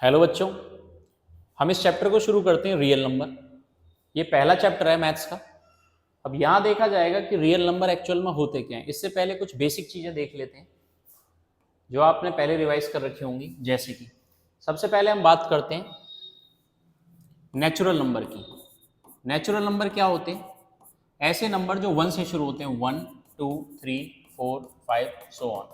Hello बच्चों, हम इस चैप्टर को शुरू करते हैं रियल नंबर। ये पहला चैप्टर है मैथ्स का। अब यहाँ देखा जाएगा कि रियल नंबर एक्चुअल में होते क्या हैं। इससे पहले कुछ बेसिक चीजें देख लेते हैं जो आपने पहले रिवाइज कर रखी होंगी। जैसे कि सबसे पहले हम बात करते हैं नेचुरल नंबर की। नेचुरल नंबर क्या होते हैं? ऐसे नंबर जो 1 से शुरू होते हैं, 1 2 3 4 5 सो ऑन।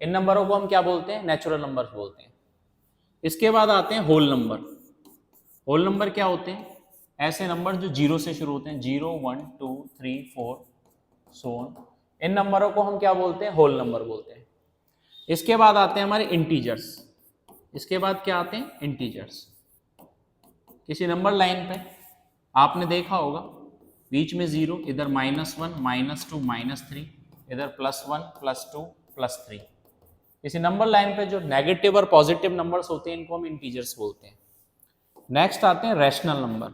इन नंबरों को हम क्या बोलते हैं? नेचुरल नंबर बोलते हैं। इसके बाद आते हैं होल नंबर। होल नंबर क्या होते हैं? ऐसे नंबर जो 0 से शुरू होते हैं, 0 1 2 3 4 सो ऑन। इन नंबरों को हम क्या बोलते हैं? होल नंबर बोलते हैं। इसके बाद आते हैं हमारे इंटीजर्स। इसके बाद क्या आते हैं? इंटीजर्स। किसी नंबर लाइन पे आपने देखा होगा बीच में 0, इधर -1 -2 -3, इधर +1 +2 +3। किसी नंबर लाइन पे जो नेगेटिव और पॉजिटिव नंबर्स होते हैं इनको हम इंटीजर्स बोलते हैं। नेक्स्ट आते हैं रैशनल नंबर।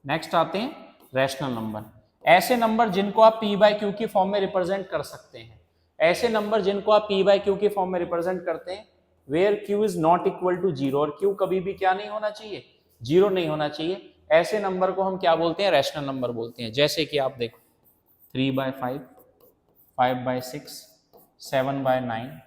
नेक्स्ट आते हैं रैशनल नंबर। ऐसे नंबर जिनको आप p बाय क्यू की फॉर्म में रिप्रेजेंट कर सकते हैं। ऐसे नंबर जिनको आप p बाय क्यू की फॉर्म में रिप्रेजेंट करते हैं where q is not equal to 0, और q कभी भी क्या नहीं होना चाहिए? 0 नहीं होना चाहिए। ऐसे नंबर को हम क्या बोलते हैं? रैशनल नंबर बोलते हैं। जैसे कि आप देखो 3/5, 5/6, 7/9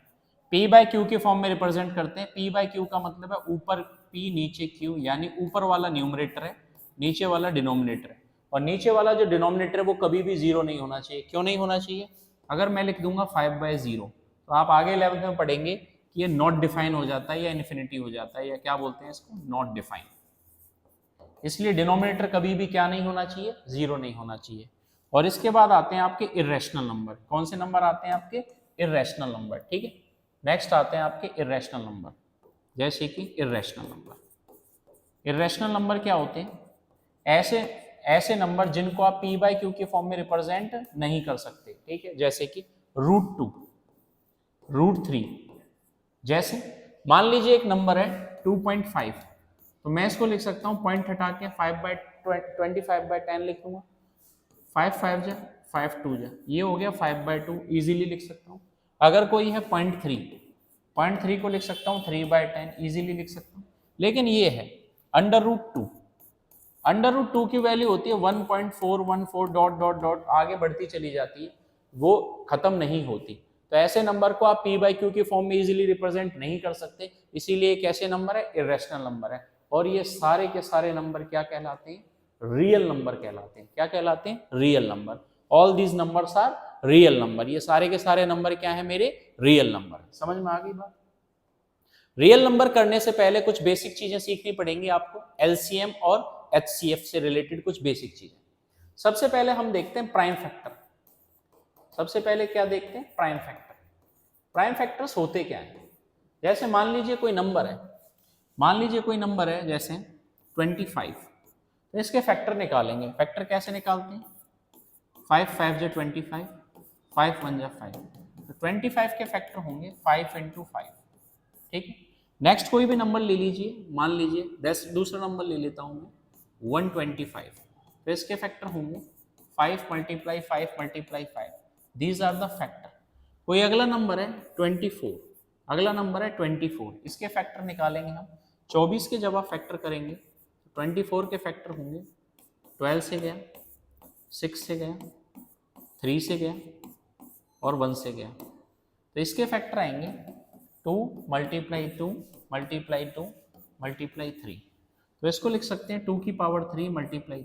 p बाय क्यू के फॉर्म में रिप्रेजेंट करते हैं। p बाय क्यू का मतलब है ऊपर p नीचे q, यानी ऊपर वाला न्यूमरेटर है, नीचे वाला डिनोमिनेटर है। और नीचे वाला जो डिनोमिनेटर है वो कभी भी 0 नहीं होना चाहिए। क्यों नहीं होना चाहिए? अगर मैं लिख दूंगा 5/0 तो आप आगे 11th में पढ़ेंगे कि ये नॉट डिफाइन हो जाता है या इन्फिनिटी हो जाता है, या क्या बोलते हैं इसको? Not define. इसलिए डिनोमिनेटर कभी भी क्या नहीं होना चाहिए? 0 नहीं होना चाहिए। और इसके बाद आते हैं आपके इर्रेशनल नंबर। कौन से नंबर आते हैं आपके? Irrational number. ठीक है, नेक्स्ट आते हैं आपके इर्रेशनल नंबर। जैसे कि इर्रेशनल नंबर। इर्रेशनल नंबर क्या होते हैं? ऐसे ऐसे नंबर जिनको आप p बाय क्यू के फॉर्म में रिप्रेजेंट नहीं कर सकते। ठीक है, जैसे कि √2, √3। जैसे मान लीजिए एक नंबर है 2.5, तो मैं इसको लिख सकता हूँ पॉइंट हटा के 5/25/10 लिख दूंगा। 5 5 जा 5 2 जा, ये हो गया 5/2, इजीली लिख सकता हूँ। अगर कोई है 0.3, 0.3 को लिख सकता हूँ 3/10, इजीली लिख सकता हूँ। लेकिन ये है √2। √2 की वैल्यू होती है 1.414 डॉट डॉट डॉट आगे बढ़ती चली जाती है, वो खत्म नहीं होती। तो ऐसे नंबर को आप p बाई क्यू की फॉर्म में इजीली रिप्रेजेंट नहीं कर सकते, इसीलिए एक ऐसे नंबर है इरेशनल नंबर है। और ये सारे के सारे नंबर क्या कहलाते हैं? रियल नंबर कहलाते हैं। क्या कहलाते हैं? Real number. All these numbers are real number. ये सारे के सारे नंबर क्या है? मेरे रियल नंबर। समझ में आ गई बात? रियल नंबर करने से पहले कुछ बेसिक चीजें सीखनी पड़ेंगी आपको, एलसीएम और एचसीएफ से रिलेटेड कुछ बेसिक चीजें। सबसे पहले हम देखते हैं प्राइम फैक्टर। सबसे पहले क्या देखते हैं? Prime factor. प्राइम फैक्टर्स होते क्या हैं? जैसे मान लीजिए कोई नंबर है, मान लीजिए कोई नंबर है जैसे 25, तो इसके फैक्टर निकालेंगे। फैक्टर कैसे निकालते हैं? 5 5 जा 25, 5 1 जा 5, तो 25 के फैक्टर होंगे 5 × 5। ठीक है, नेक्स्ट कोई भी नंबर ले लीजिए, मान लीजिए दूसरा नंबर ले लेता हूं मैं 125, तो इसके फैक्टर होंगे 5 × 5 × 5। These are the factor. कोई अगला नंबर है 24, अगला नंबर है 24, इसके फैक्टर निकालेंगे हम। 24 के जब आप फैक्टर करेंगे तो 24 के फैक्टर होंगे 12 से गया, 6 से गया, 3 से गया और 1 से गया, तो इसके फैक्टर आएंगे 2 × 2 × 2 × 3। तो इसको लिख सकते हैं 2 की पावर 3 × 3।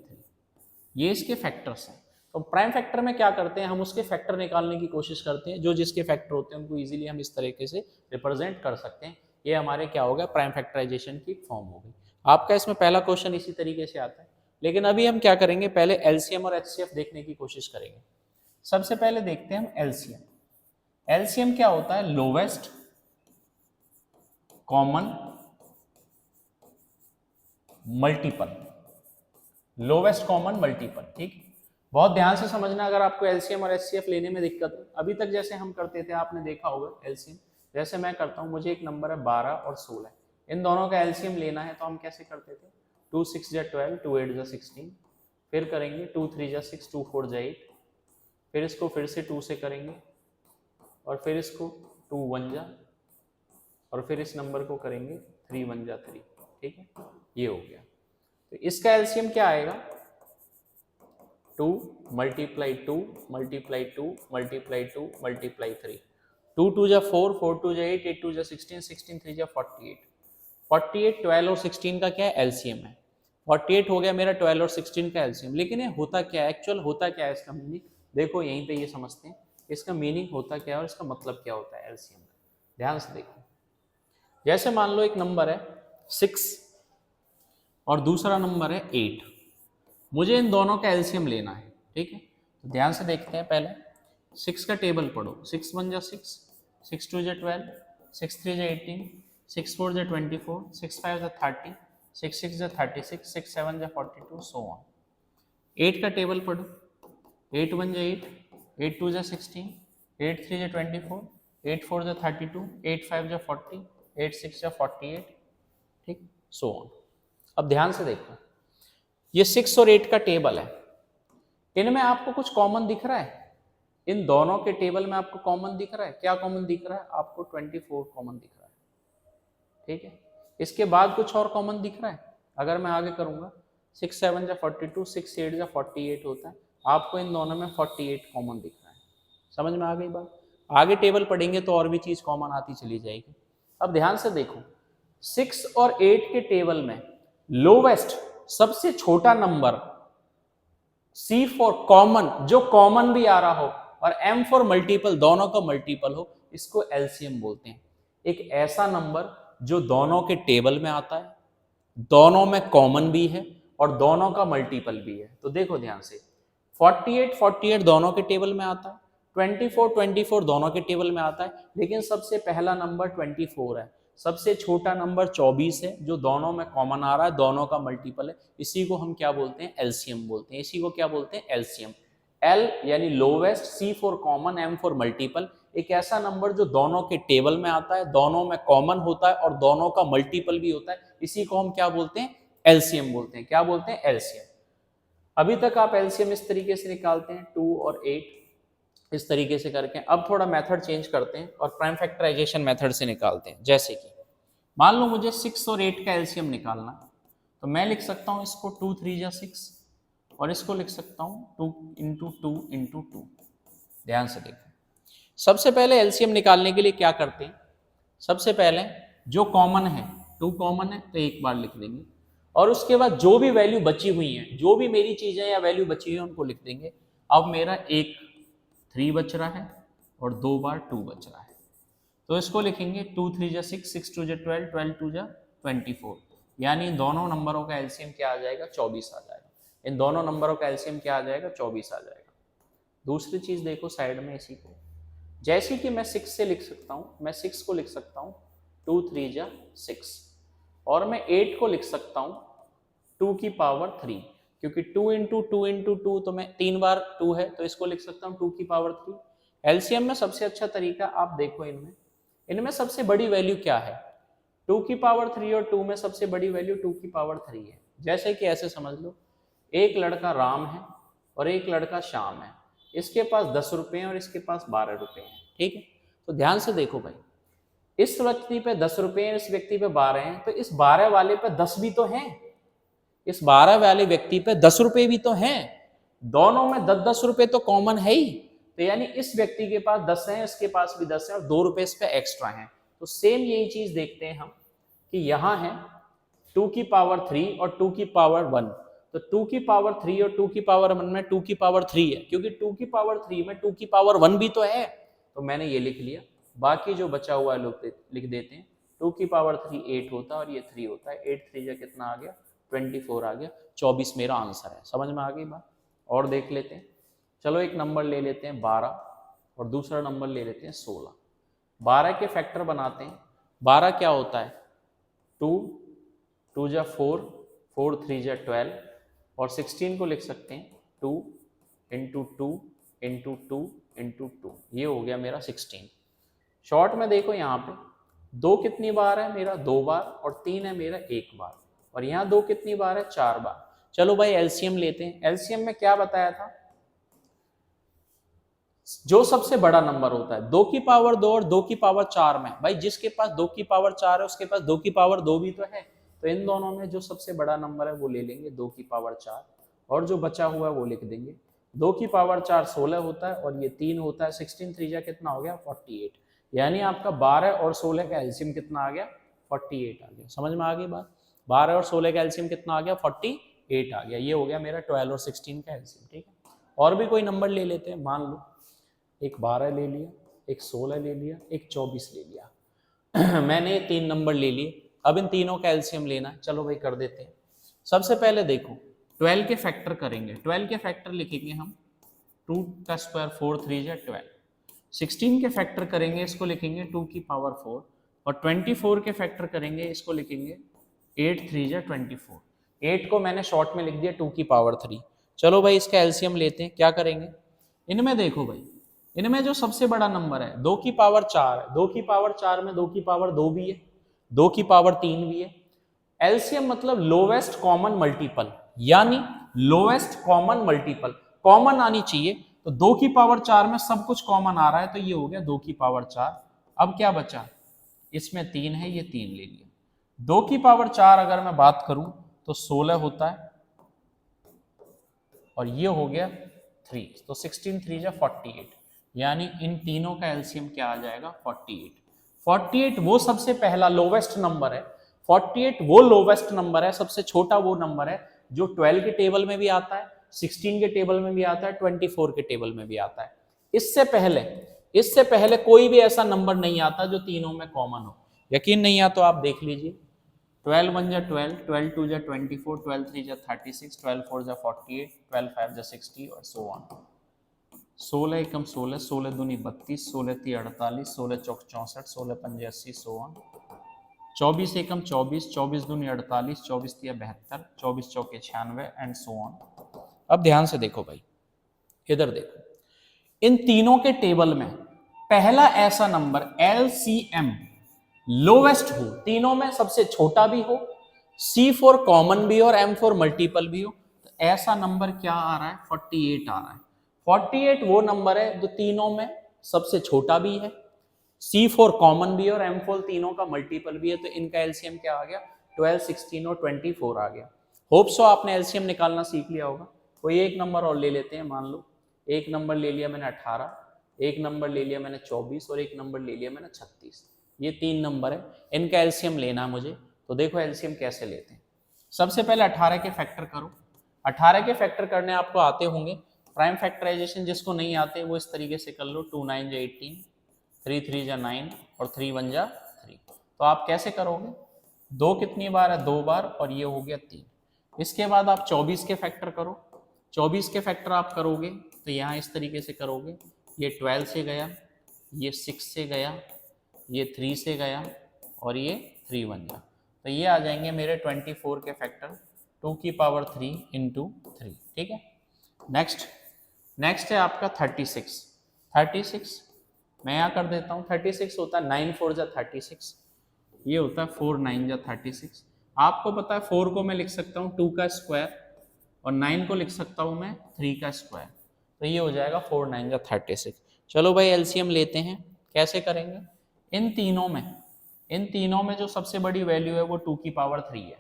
ये इसके फैक्टर्स हैं। तो प्राइम फैक्टर में क्या करते हैं? हम उसके फैक्टर निकालने की कोशिश करते हैं। जो जिसके फैक्टर होते हैं उनको इजीली हम इस तरीके से रिप्रेजेंट कर सकते हैं। ये हमारे क्या हो गया? प्राइम फैक्टराइजेशन की फॉर्म हो गई। आपका इसमें पहला क्वेश्चन इसी तरीके से आता है। लेकिन अभी हम क्या करेंगे? पहले एलसीएम और एचसीएफ देखने की कोशिश करेंगे। सबसे पहले देखते हैं हम एलसीएम। एलसीएम क्या होता है? Lowest common multiple. Lowest common multiple. ठीक, बहुत ध्यान से समझना अगर आपको एलसीएम और एचसीएफ लेने में दिक्कत है। अभी तक जैसे हम करते थे, आपने देखा होगा एलसीएम, जैसे मैं करता हूं, मुझे एक नंबर है 12 और 16, इन दोनों का एलसीएम लेना है, तो हम कैसे करते थे? 2 6 जा 12, 2 8 जा 16, फिर करेंगे 2 3 जा 6, 2 4 जा 8, फिर इसको फिर से 2 से करेंगे और फिर इसको 2 1 जा और फिर इस नंबर को करेंगे 3 1 जा 3, ठीक है, ये हो गया। तो इसका एलसीएम क्या आएगा, 2 मल्टीप्लाई 2 मल्टीप्लाई 2 मल्टीप्लाई 2 मल्टीप्लाई 3, 2 2 जा 4, 4 2 जा 8, 8 2 जा 16, 16 3 जा 48, 48 12 और 16 का क्या है एलसीएम है, 48 हो गया मेरा 12 और 16 का एलसीएम। लेकिन ये होता क्या है, एक्चुअल होता क्या है इसका मीनिंग, देखो यहीं पे ये समझते हैं इसका मीनिंग होता क्या है और इसका मतलब क्या होता है एलसीएम का। ध्यान से देखो, जैसे मान लो एक नंबर है 6 और दूसरा नंबर है 8, मुझे इन दोनों का एलसीएम लेना है, ठीक है। तो ध्यान से देखते हैं, पहले 6 का टेबल पढ़ो, 6 1 जा 6, 6 2 जा 12, 6 3 जा 18, 6 4 जा 24, 6 5 जा 30, 6 6 जा 36, 6 7 जा 42, सो ऑन। 8 का टेबल पढ़ो, 8 1 जा 8, 8 2 जा 16, 8 3 जा 24, 8 4 जा 32, 8 5 जा 40, 8 6 जा 48, ठीक, सो ऑन। अब ध्यान से देखो, ये 6 और 8 का टेबल है, इनमें आपको कुछ कॉमन दिख रहा है, इन दोनों के टेबल में आपको कॉमन दिख रहा है, क्या कॉमन दिख रहा है आपको, 24 कॉमन दिख रहा है, ठीक है। इसके बाद कुछ और कॉमन दिख रहा है, अगर मैं आगे करूंगा 6 7 जा 42, 6 8 जा 48 होता है, आपको इन दोनों में 48 कॉमन दिख रहा है। समझ में आ गई बात, आगे टेबल पढ़ेंगे तो और भी चीज कॉमन आती चली जाएगी। अब ध्यान से देखो, 6 और 8 के टेबल में लोवेस्ट सबसे छोटा नंबर, C फॉर कॉमन, जो कॉमन भी आ रहा हो, और M फॉर मल्टीपल, दोनों का मल्टीपल हो, इसको एलसीएम बोलते हैं। एक ऐसा नंबर जो दोनों के टेबल में आता है, दोनों में कॉमन भी है और दोनों का मल्टीपल भी है। तो देखो ध्यान से, 48 48 दोनों के टेबल में आता है, 24 24 दोनों के टेबल में आता है, लेकिन सबसे पहला नंबर 24 है, सबसे छोटा नंबर 24 है, जो दोनों में कॉमन आ रहा है, दोनों का मल्टीपल है, इसी को हम क्या बोलते हैं, एलसीएम बोलते हैं। इसी को क्या बोलते हैं, एलसीएम। एल यानी lowest, C for common, M for multiple, एक ऐसा नंबर जो दोनों के टेबल में आता है, दोनों में कॉमन होता है और दोनों का मल्टीपल भी होता है, इसी को हम क्या बोलते हैं, एलसीएम बोलते हैं। क्या बोलते हैं, एलसीएम। अभी तक आप एलसीएम इस तरीके से निकालते हैं, 2 और 8 इस तरीके से करके। अब थोड़ा मेथड चेंज करते हैं और प्राइम फैक्टराइजेशन मेथड से निकालते हैं। जैसे कि मान लो मुझे 6 और 8 का एलसीएम निकालना, तो मैं लिख सकता हूं इसको 2 3 जा 6 और इसको लिख सकता हूं 2 इंटू 2 इंटू 2। ध्यान से देखो, सबसे पहले एलसीएम निकालने के लिए क्या करते हैं, सबसे पहले जो कॉमन है, 2 कॉमन है तो एक बार लिख देंगे, और उसके बाद जो भी वैल्यू बची हुई है, जो भी मेरी चीजें या वैल्यू बची हुई है उनको लिख देंगे। अब मेरा एक 3 बच रहा है और 2 बार 2 बच रहा है, तो इसको लिखेंगे 2 3 जा 6, 6 2 जा 12, 12 2 जा 24, यानी इन दोनों नंबरों का एलसीएम क्या आ जाएगा, 24 आ जाएगा। इन दोनों नंबरों का एलसीएम क्या आ जाएगा, 24 आ जाएगा। दूसरी चीज देखो साइड में, इसी को जैसे कि मैं 6 से लिख सकता हूं, मैं 6 को लिख सकता हूं 2 3 जा 6, और मैं 8 को लिख सकता हूं 2 की पावर 3, क्योंकि 2 इंटू 2 इंटू 2 तो मैं 3 बार 2 है, तो इसको लिख सकता हूं 2 की पावर 3। एलसीएम में सबसे अच्छा तरीका आप देखो, इनमें सबसे बड़ी वैल्यू क्या है, 2 की पावर 3, और 2 में सबसे बड़ी वैल्यू 2 की पावर 3 है। जैसे कि ऐसे समझ लो, एक लड़का राम है और एक लड़का श्याम है, इसके पास 10 रुपए हैं और इसके पास 12 रुपए हैं, ठीक है। तो ध्यान से देखो भाई, इस व्यक्ति पे 10 रुपए हैं, इस व्यक्ति पे 12 हैं, तो इस 12 वाले पे 10 भी तो हैं, इस 12 वाले व्यक्ति पे 10 रुपए भी तो हैं, दोनों में 10-10 रुपए तो कॉमन है ही, तो यानी इस व्यक्ति के पास 10 है, इसके पास भी 10 है, और 2 रुपए इस पे एक्स्ट्रा हैं। तो सेम यही चीज देखते हैं हम कि यहां है 2 की पावर 3 और 2 की पावर 1, तो 2 की पावर 3 और 2 की पावर 1 में 2 की पावर 3 है, क्योंकि 2 की पावर 3 में 2 की पावर 1 भी तो है, तो मैंने ये लिख लिया। बाकी जो बचा हुआ है लोग लिख देते हैं, 2 की पावर 3 8 होता है और ये 3 होता है, 8 3 जा कितना आ गया, 24 आ गया, 24 मेरा आंसर है। समझ में आ गई बात। और देख लेते हैं, चलो एक नंबर ले लेते हैं 12 और दूसरा नंबर ले लेते हैं 16। 12 के फैक्टर बनाते हैं, 12 क्या होता है, 2 2 जा 4, 4 3 जा 12, और 16 को लिख सकते हैं 2 इंटू 2 इंटू 2 इंटू 2, ये हो गया मेरा 16। शॉर्ट में देखो यहाँ पे 2 कितनी बार है मेरा, 2 बार, और 3 है मेरा 1 बार, और यहाँ 2 कितनी बार है, 4 बार। चलो भाई एलसीएम लेते हैं। एलसीएम में क्या बताया था, जो सबसे बड़ा नंबर होता है 2 की पावर 2 और 2 की पावर 4 में, भाई जिसके पास 2 की पावर 4 है उसके पास 2 की पावर 2 भी तो है, तो इन दोनों में जो सबसे बड़ा नंबर है वो ले लेंगे 2 की पावर 4 और जो बचा हुआ है वो लिख देंगे। 2 की पावर 4 16 होता है और ये 3 होता है, 16 3 कितना हो गया 48, यानी आपका 12 और 16 का एलसीएम कितना आ गया 48 आ गया। समझ में आ गई बात? 12 और 16 का एलसीएम कितना आ गया 48 आ गया। ये हो गया मेरा 12 और 16 का एलसीएम। ठीक है, और भी कोई नंबर ले लेते हैं, मान लो एक 12 ले लिया, एक 16 ले लिया, एक 24 ले लिया मैंने ये 3 नंबर ले लिए। अब इन तीनों का एलसीएम लेना है, चलो भाई कर देते हैं। सबसे पहले देखो 12 के फैक्टर करेंगे, 12 के फैक्टर लिखेंगे हम 2 का स्क्वायर 4 3 जा 12। 16 के फैक्टर करेंगे, इसको लिखेंगे 2 की पावर 4 और 24 के फैक्टर करेंगे, इसको लिखेंगे 8 3 जा 24। 8 को मैंने शॉर्ट में लिख दिया 2 की पावर 3। चलो भाई इसका एलसीएम लेते हैं, क्या करेंगे इनमें, देखो भाई इनमें जो सबसे बड़ा नंबर है 2 की पावर 4 है, 2 की पावर 4 में 2 की पावर 2 भी है, 2 की पावर 3 भी है। एलसीएम मतलब लोवेस्ट कॉमन मल्टीपल, यानी लोवेस्ट कॉमन मल्टीपल कॉमन आनी चाहिए, तो 2 की पावर 4 में सब कुछ कॉमन आ रहा है, तो ये हो गया 2 की पावर 4। अब क्या बचा, इसमें 3 है, ये 3 ले लिया। 2 की पावर 4 अगर मैं बात करूं तो 16 होता है और ये हो गया 3, तो 16 3 जा 48, यानी इन तीनों का एलसीएम क्या आ जाएगा 48। 48 वो सबसे पहला लोवेस्ट नंबर है, 48 वो लोवेस्ट नंबर है, सबसे छोटा वो नंबर है जो 12 के टेबल में भी आता है, 16 के टेबल में भी आता है, 24 के टेबल में भी आता है। इससे पहले कोई भी ऐसा नंबर नहीं आता जो तीनों में कॉमन हो। यकीन नहीं है तो आप देख लीजिए, 12 1 जा 12, 12 2 जा 24, 12 3 जा 36, 12 4 जा 48, 12 5 जा 60 और सो ऑन। 16 एकम 16, 16 दूनी 32, 16 ती 48, 16 चौक 64, 16 पंजे 80, सो ऑन। 24 एकम 24, 24 दूनी 48, 24 तिया 72, 24 चौके 96 एंड सो ऑन। अब ध्यान से देखो भाई, इधर देखो, इन तीनों के टेबल में पहला ऐसा नंबर एलसीएम लोवेस्ट हो, तीनों में सबसे छोटा भी हो, C4 कॉमन भी हो और M4 मल्टीपल भी हो, तो ऐसा नंबर क्या आ रहा है 48 आ रहा है। 48 वो नंबर है जो तीनों में सबसे छोटा भी है, C4 कॉमन भी है और M4 तीनों का मल्टीपल भी है, तो इनका एलसीएम क्या आ गया 12 16 और 24 आ गया। होप सो आपने एलसीएम निकालना सीख लिया होगा। कोई एक नंबर और ले लेते हैं, मान लो एक नंबर ले लिया मैंने 18, एक नंबर ले लिया मैंने 24 और एक नंबर ले लिया मैंने 36। ये 3 नंबर है, इनका एलसीएम लेना है मुझे। तो देखो एलसीएम कैसे लेते हैं। सबसे पहले 18 के फैक्टर करो। 18 के फैक्टर करने आपको आते होंगे, प्राइम फैक्टराइजेशन जिसको नहीं आते वो इस तरीके से कर लो, 2 9 जा 18, 3 3 जा 9 और 3 1 जा 3। तो आप कैसे करोगे, 2 कितनी बार है 2 बार और ये हो गया 3। इसके बाद आप 24 के फैक्टर करो। 24 के फैक्टर आप करोगे तो यहाँ इस तरीके से करोगे, ये 12 से गया, ये 6 से गया, ये 3 से गया और ये 3 बन गया, तो ये आ जाएंगे मेरे 24 के फैक्टर 2 की पावर 3 इंटू 3। ठीक है, नेक्स्ट है आपका 36। 36 मैं यहाँ कर देता हूँ, 36 होता है 9 4 जा 36, ये होता है 4 9 जा 36। आपको पता है 4 को मैं लिख सकता हूँ 2 का स्क्वायर और 9 को लिख सकता हूँ मैं 3 का स्क्वायर, तो ये हो जाएगा 4 9 जा 36। चलो भाई एलसीएम लेते हैं, कैसे करेंगे, इन तीनों में जो सबसे बड़ी वैल्यू है वो 2 की पावर 3 है,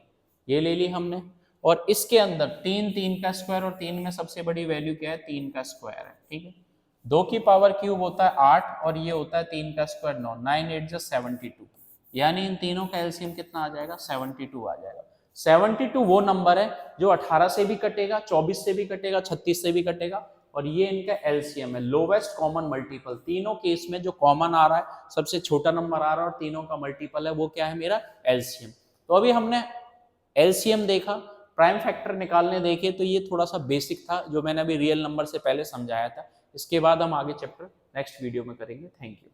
ये ले ली हमने, और इसके अंदर 3 3 का स्क्वायर और 3 में सबसे बड़ी वैल्यू क्या है 3 का स्क्वायर है। ठीक है, 2 की पावर क्यूब होता है 8 और ये होता है 3 का स्क्वायर 9, 9 8 जा 72, यानी इन तीनों का एलसीएम कितना आ जाएगा 72 आ जाएगा। 72 वो नंबर है जो 18 से भी कटेगा, 24 से भी कटेगा, 36 से भी कटेगा, और ये इनका एलसीएम है लोवेस्ट कॉमन मल्टीपल। तीनों केस में जो कॉमन आ रहा है, सबसे छोटा नंबर आ रहा है और तीनों का मल्टीपल है, वो क्या है मेरा एलसीएम। तो अभी हमने एलसीएम देखा, प्राइम फैक्टर निकालने देखे, तो ये थोड़ा सा बेसिक था जो मैंने अभी रियल नंबर से पहले समझाया था। इसके बाद हम आगे चैप्टर नेक्स्ट वीडियो में करेंगे। Thank you.